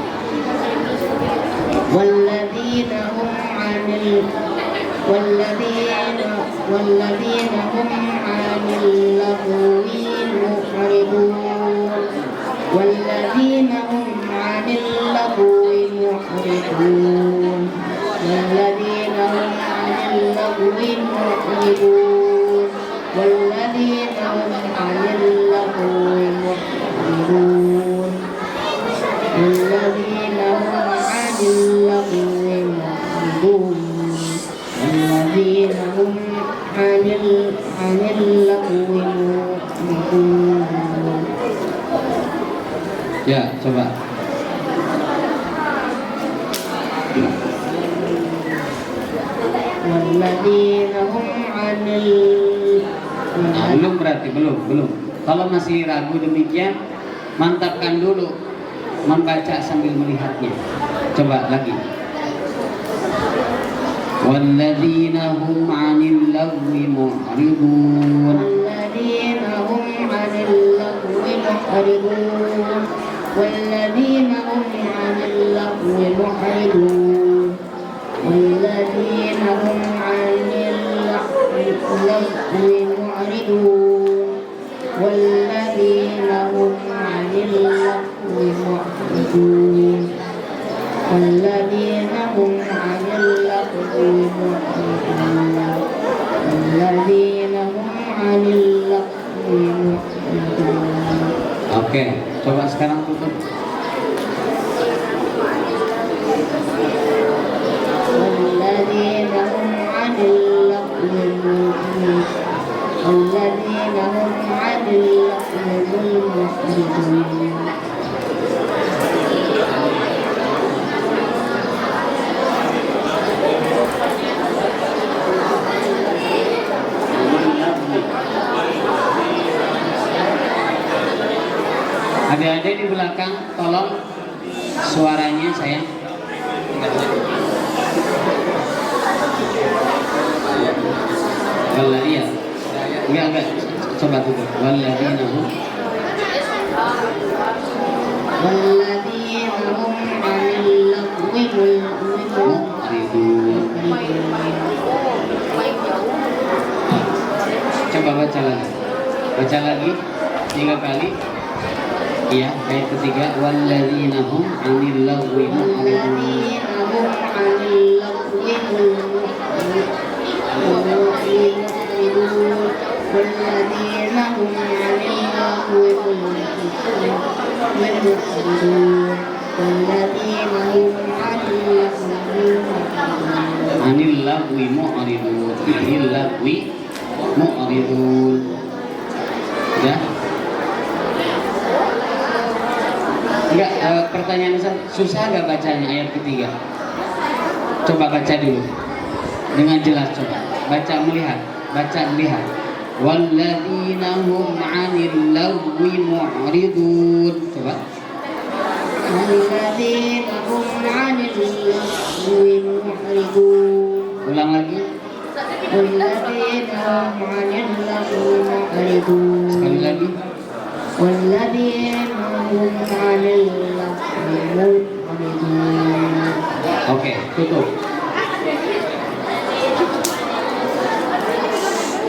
Walladzina hum 'anil lagwi mu'ridun. Walladzina hum 'anil lagwi mu'ridun. Walladzina hum 'anil lagwi mu'ridun. Walladzina hum 'anil lagwi mu'ridun. Walladzina hum 'anil lagwi mu'ridun. Walladzina hum 'anil lagwi mu'ridun. Ya, coba. Walladzina hum 'anil Belum berarti belum. Kalau masih ragu demikian, mantapkan dulu membaca sambil melihatnya. Coba lagi. Walladzina hum 'anil lagwi mu'ridun. Walladzina hum 'anil lagwi mu'ridun. Walladzina hum 'anil lagwi mu'ridun. Walladzina hum 'anil lagwi mu'ridun. Walladzina hum 'anil lagwi mu'ridun. Walladzina hum 'anil lagwi mu'ridun. Walladzina hum 'anil lagwi mu'ridun. Oke, coba sekarang tutup. Walladzina hum 'anil lagwi mu'ridun. والذين هم عن اللغو معرضون Adik-adik di belakang, tolong suaranya sayang. Wallahi ya, enggak, coba dulu. Walladzina hum anil lagwi mu'ridun. Coba baca lagi 3 kali. Iya, ayat ketiga, walladzina hum anil lagwi mu'ridun. والذين هم عن اللغو معرضون والذين هم Anil lagwi mu'ridun. Anil lagwi mu'ridun. Ya? Enggak, pertanyaan susah gak bacanya ayat ketiga? Coba baca dulu dengan jelas, coba baca melihat. Walladzina hum 'anil lagwi mu'ridun. Coba. والذين هم عن اللغو معرضون Ulang lagi. والذين هم عن اللغو معرضون Sekali lagi. والذين هم عن اللغو معرضون. Oke, tutup.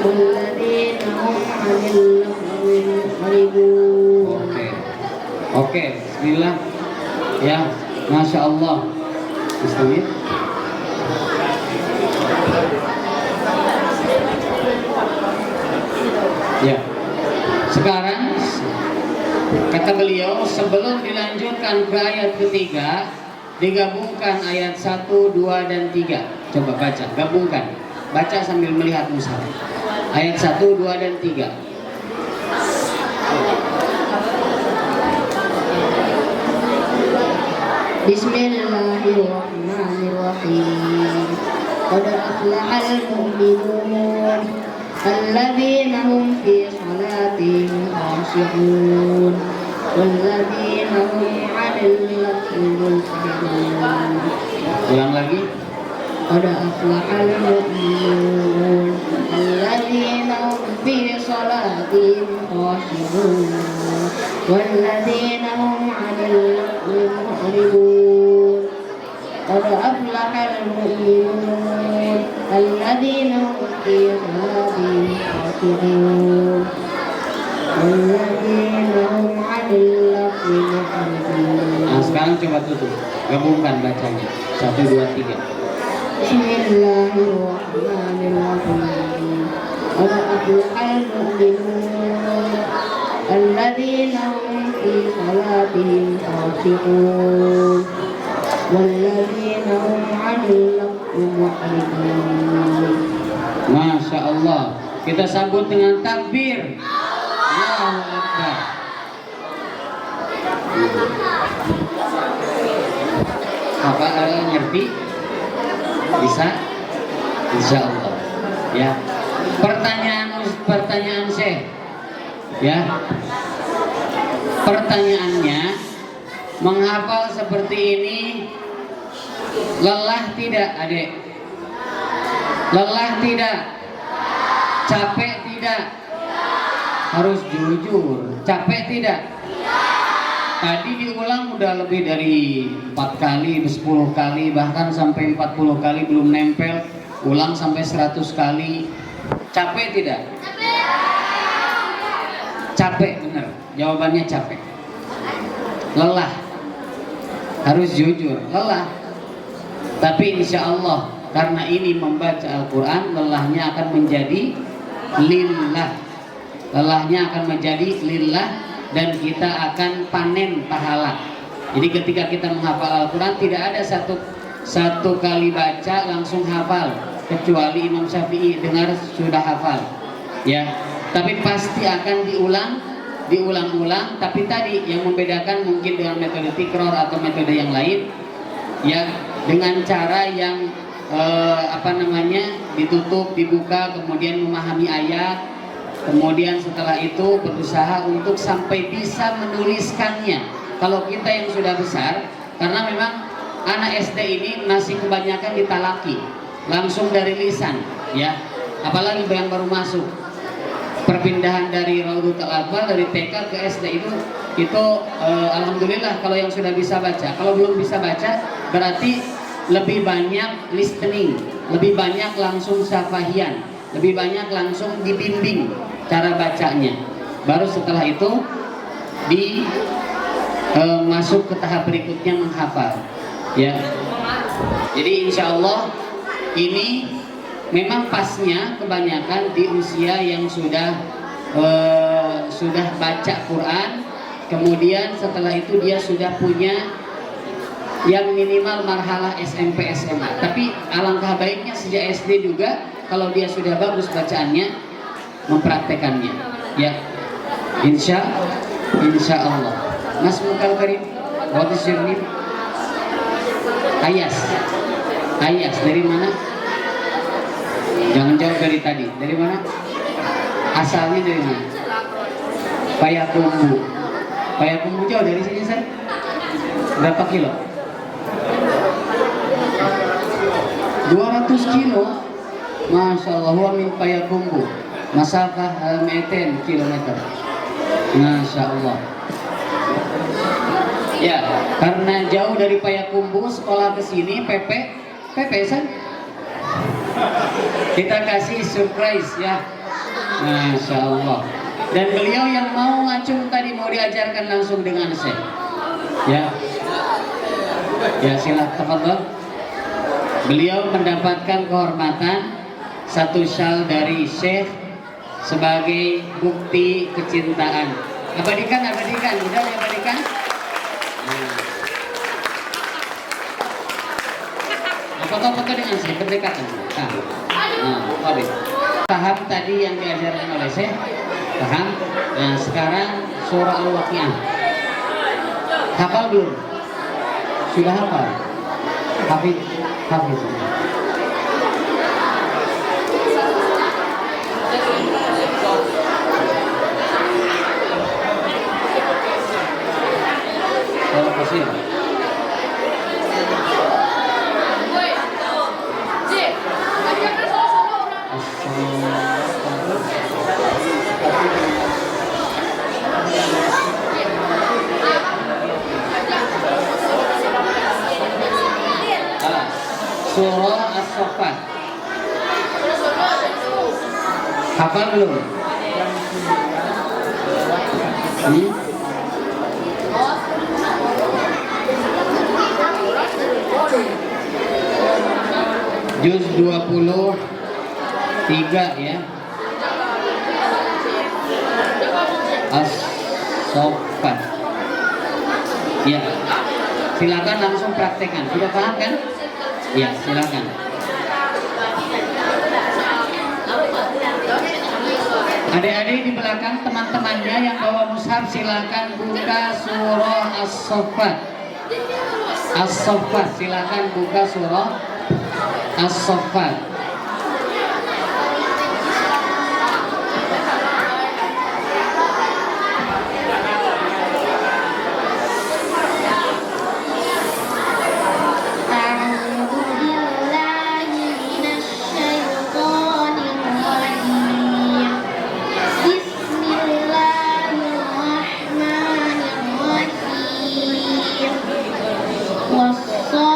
والذين هم عن اللغو معرضون. Oke, bismillah. Ya, Masya Allah. Bismillah. Ya. Sekarang kata beliau, sebelum dilanjutkan ke ayat ketiga, digabungkan ayat 1, 2, dan 3. Coba baca, gabungkan. Baca sambil melihat mushaf. Ayat 1, 2, dan 3. Bismillahirrahmanirrahim. Qad aflahal mu'minun alladzina hum fi salatihim khashi'un walladzina hum 'anil lagwi mu'ridun. Ulang lagi. Qad aflahal mu'minun alladzina hum fi salatihim khashi'un walladzina hum 'anil lagwi mu'ridun. Qad aflahal mu'minun alladzina hum fi salatihim khashi'un walladzina hum 'anil lagwi mu'ridun. Nah, sekarang coba tutup. Gabungkan bacanya. 1, 2, 3. Bismillahirrahmanirrahim. Qad aflahal mu'minun alladzina hum fi salatihim khashi'un walladzina hum 'anil lagwi mu'ridun. Masya Allah. Kita sambut dengan takbir. Allahu Akbar. Apa ngerti? Bisa? Insya Allah. Ya. Pertanyaan Syekh. Ya. Pertanyaannya, menghafal seperti ini lelah tidak, Adik? Lelah tidak? Capek tidak? Harus jujur. Capek tidak? Tadi diulang udah lebih dari 4 kali, 10 kali, bahkan sampai 40 kali belum nempel. Ulang sampai 100 kali. Capek tidak? Capek, bener. Jawabannya capek. Lelah. Harus jujur, lelah. Tapi insya Allah, karena ini membaca Al-Quran, lelahnya akan menjadi lillah. Lelahnya akan menjadi lillah, dan kita akan panen pahala. Jadi ketika kita menghafal Al-Quran, tidak ada satu kali baca langsung hafal, kecuali Imam Syafi'i dengar sudah hafal. Ya, tapi pasti akan diulang-ulang. Tapi tadi yang membedakan mungkin dengan metode tikror atau metode yang lain, ya dengan cara yang ditutup, dibuka, kemudian memahami ayat, kemudian setelah itu berusaha untuk sampai bisa menuliskannya. Kalau kita yang sudah besar, karena memang anak SD ini masih kebanyakan ditalaki langsung dari lisan, ya. Apalagi yang baru masuk, perpindahan dari Raudhatul Atfal dari TK ke SD itu alhamdulillah kalau yang sudah bisa baca. Kalau belum bisa baca berarti lebih banyak listening, lebih banyak langsung syafahian, lebih banyak langsung dibimbing cara bacanya. Baru setelah itu masuk ke tahap berikutnya menghafal, ya. Jadi insya Allah ini memang pasnya kebanyakan di usia yang sudah baca Quran, kemudian setelah itu dia sudah punya yang minimal marhalah SMP SMA. Tapi alangkah baiknya sejak SD juga kalau dia sudah bagus bacaannya mempraktekannya, ya. Insya Allah. Mas Mukal Karim, what is your name? Ayas dari mana? Jangan jauh dari tadi. Dari mana? Asalnya dari mana? Payakumbu. Payakumbu jauh dari sini, San? Berapa kilo? 200 kilo. Masya Allah, huwa min Payakumbu. Masafah 200 kilometer. Masya Allah. Ya, karena jauh dari Payakumbuh sekolah ke sini, PP San. Kita kasih surprise, ya. Masya Allah. Dan beliau yang mau ngacung tadi mau diajarkan langsung dengan Syekh. Ya. Ya, silakan tafadhol. Beliau mendapatkan kehormatan satu syal dari Syekh sebagai bukti kecintaan. Abadikan, udah diabadikan. Foto-foto dengan Syekh berdekatan. Paham tadi yang diajarkan oleh Syekh? Paham? Nah, sekarang surah Al-Waqiah. Hafal belum? Sudah hafal? Hafid. Terima kasih. Surah As-Saffat. Hafal belum? Juz 23, ya. As-Saffat. Ya. Silakan langsung praktekkan. Sudah paham kan? Ya, silakan. Adik-adik di belakang teman-temannya yang bawa mushaf silakan buka surah As-Saffat. As-Saffat, silakan buka surah As-Saffat. والصافات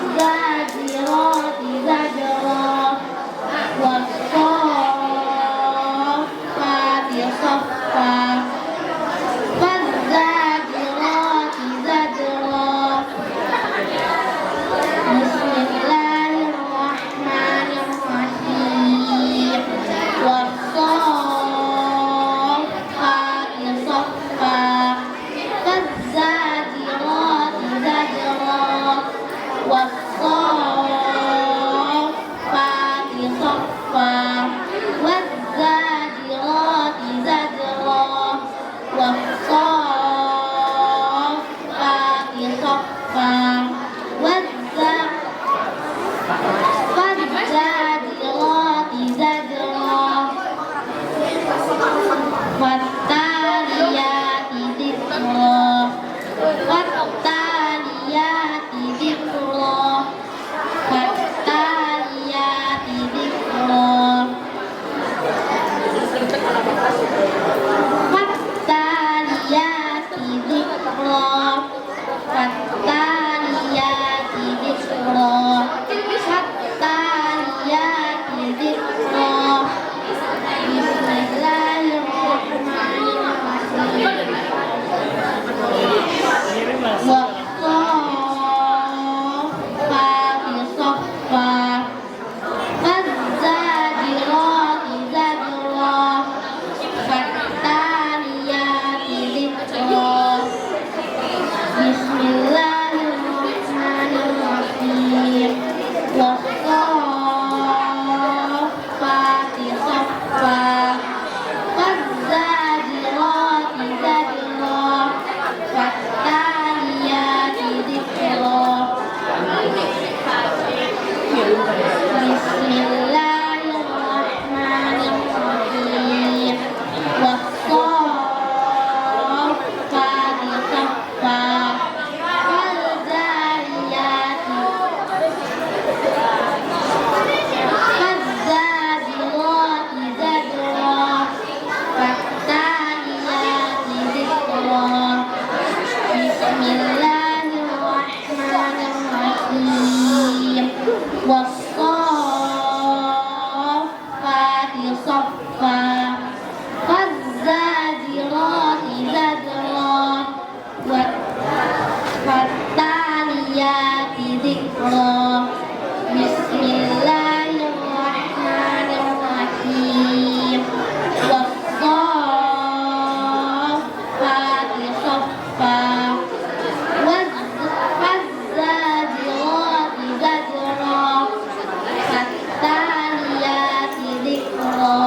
فالزاجرات زجرا والصافات صفا فالزاجرات زجرا بسم الله الرحمن الرحيم والصافات صفا فالزاجرات زجرا والصافات صفا والزاجرات زجرا والصافات صفا فالزاجرات زجرا والتاليات ذكرا والتاليات ذكرا والتاليات ذكرا والتاليات ذكرا والتاليات ذكرا والتاليات ذكرا بسم الله الرحمن الرحيم والصافات صفا فالزاجرات زجرا فالتاليات ذكرا بسم الله الرحمن الرحيم والصافات صفا فالزاجرات زجرا فالتاليات ذكرا بسم الله الرحمن الرحيم والصافات صفا فالزاجرات زجرا فالتاليات ذكرا بسم الله الرحمن الرحيم والصافات صفا فالزاجرات زجرا والتاليات ذكرا بسم الله الرحمن الرحيم والصافات صفا فالزاجرات زجرا فالتاليات ذكرا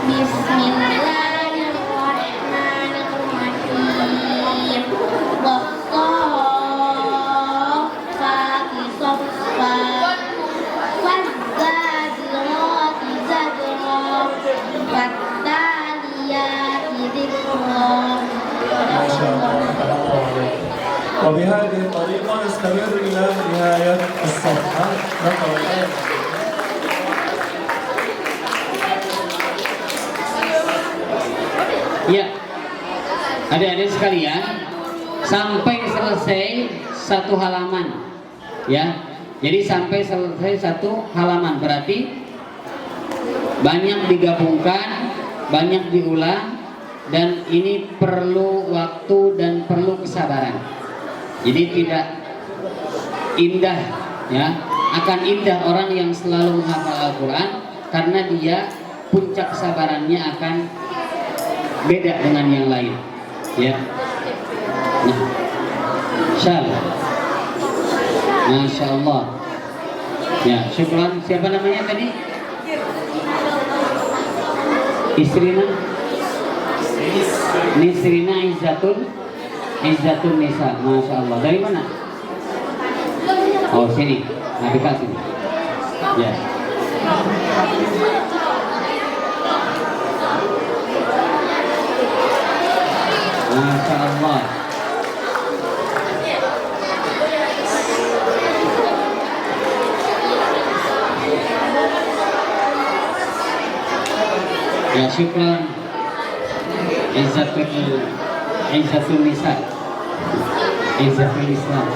بسم الله الرحمن الرحيم والصافات صفا فالزاجرات زجرا فالتاليات ذكرا ما شاء الله. وبهذه الطريقة نستمر إلى نهاية الصفحة. نقرأ الآية. Ya, adik-adik sekalian, sampai selesai satu halaman, ya. Jadi sampai selesai satu halaman berarti banyak digabungkan, banyak diulang, dan ini perlu waktu dan perlu kesabaran. Jadi tidak indah, ya. Akan indah orang yang selalu menghafal Al-Quran karena dia puncak kesabarannya akan beda dengan yang lain, ya. Nah, insyaallah. Masya Allah. Ya, syukran. Siapa namanya tadi? Istrina? Nisrina Izzatun Nisa. Masya Allah. Dari mana? Oh, sini. Nah, dekat sini. Ya. Masya Allah. Ya, syukran. Izzatul Nisa, Izzatul Islam.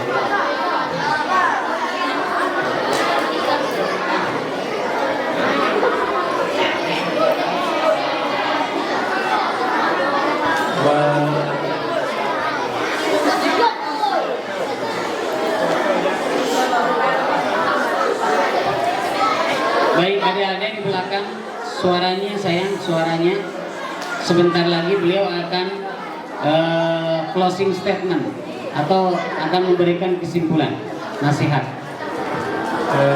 Baik, adik-adik di belakang, suaranya sayang, suaranya. Sebentar lagi beliau akan closing statement atau akan memberikan kesimpulan, nasihat.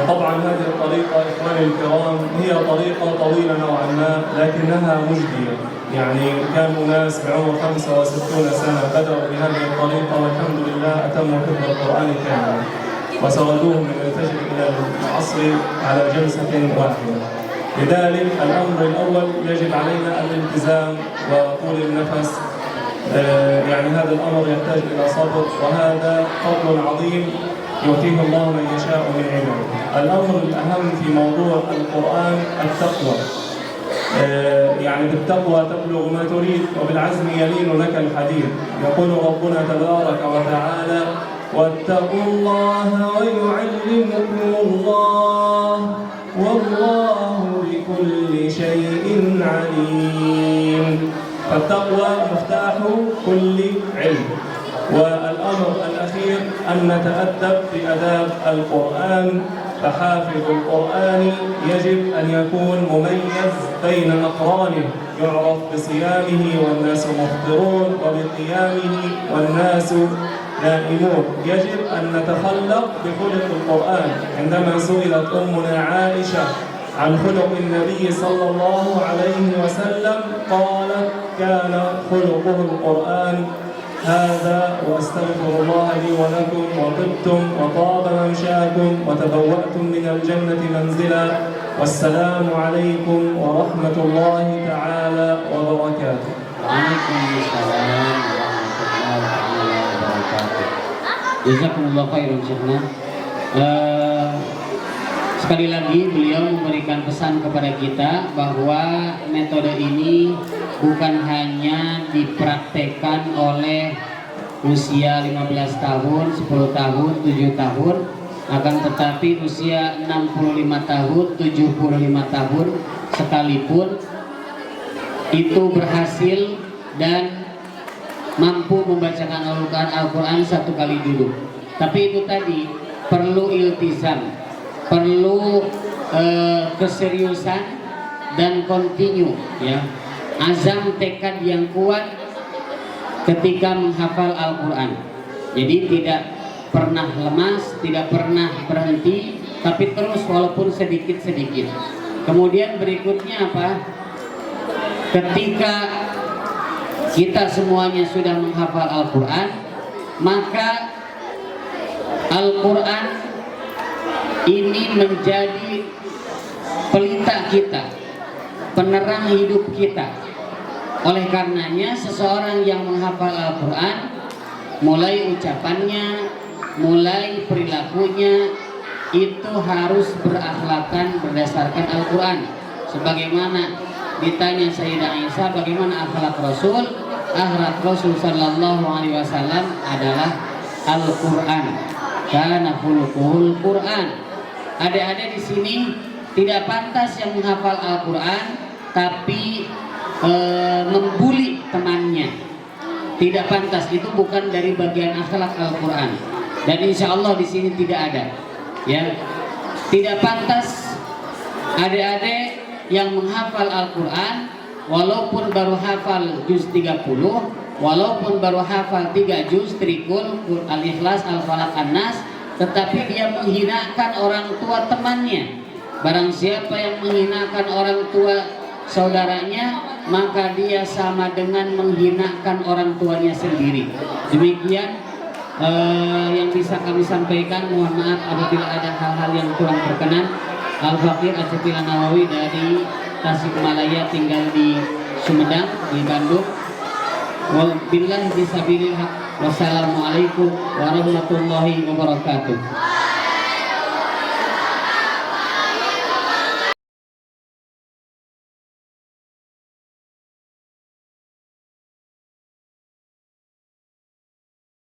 طبعا هذه الطريقة إخواني الكرام هي طريقة طويلة نوعا ما لكنها مجدية. يعني كانوا ناس بعمر 65 سنة بدأوا بهذه الطريقة والحمد لله أتموا حفظ القرآن كاملا وسردوه من الفجر إلى العصر على جلسة واحدة. لذلك الأمر الأول يجب علينا الالتزام وطول النفس. يعني هذا الأمر يحتاج إلى صبر وهذا فضل عظيم يؤتيه الله من يشاء من عباده. الأمر الأهم في موضوع القرآن التقوى. يعني بالتقوى تبلغ ما تريد وبالعزم يلين لك الحديد. يقول ربنا تبارك وتعالى: واتقوا الله ويعلمكم الله والله بكل شيء عليم. فالتقوى مفتاح كل علم. والأمر الأخير أن نتأدب بآداب القرآن. فحافظ القرآن يجب أن يكون مميز بين أقرانه، يعرف بصيامه والناس مفطرون وبقيامه والناس نائمون. يجب أن نتخلق بخلق القرآن. عندما سئلت أمنا عائشة عن خلق النبي صلى الله عليه وسلم قالت: كان خلقه القرآن. هذا وأستغفر الله لي ولكم وطبتم وطاب ممشاكم وتبوأتم من الجنة منزلا والسلام عليكم ورحمة الله تعالى وبركاته. Waalaikumsalam warahmatullahi wabarakatuh. Jazakumullah khairan Syekhna. Sekali lagi beliau memberikan pesan kepada kita bahwa metode ini bukan hanya dipraktekkan oleh usia 15 tahun, 10 tahun, 7 tahun, akan tetapi usia 65 tahun, 75 tahun sekalipun itu berhasil dan mampu membacakan Al-Quran satu kali dulu. Tapi itu tadi perlu iltizam, perlu keseriusan dan continue, ya, azam tekad yang kuat ketika menghafal Al-Quran. Jadi tidak pernah lemas, tidak pernah berhenti, tapi terus walaupun sedikit-sedikit. Kemudian berikutnya apa? Ketika kita semuanya sudah menghafal Al-Quran, maka Al-Quran ini menjadi pelita kita, penerang hidup kita. Oleh karenanya seseorang yang menghafal Al-Quran, mulai ucapannya, mulai perilakunya itu harus berakhlakan berdasarkan Al-Quran. Sebagaimana ditanya Sayyidah Aisyah bagaimana akhlak Rasul, akhlak Rasul sallallahu alaihi wasallam adalah Al-Quran. Kana khuluquhul Quran. Adik-adik di sini tidak pantas yang menghafal Al-Quran tapi membuli temannya. Tidak pantas, itu bukan dari bagian akhlak Al-Quran. Dan insya Allah di sini tidak ada. Ya, tidak pantas adik-adik yang menghafal Al-Quran walaupun baru hafal juz 30, walaupun baru hafal 3 juz Trikul, Al-Ikhlas, Al-Falaq, An-Nas, tetapi dia menghinakan orang tua temannya. Barang siapa yang menghinakan orang tua saudaranya, maka dia sama dengan menghinakan orang tuanya sendiri. Demikian yang bisa kami sampaikan. Mohon maaf apabila ada hal-hal yang kurang berkenan. Al-Fakir Asy-Syafi'i Nawawi dari Tasikmalaya, tinggal di Sumedang, di Bandung. Wabillahi fisabilillah. Wassalamualaikum warahmatullahi wabarakatuh.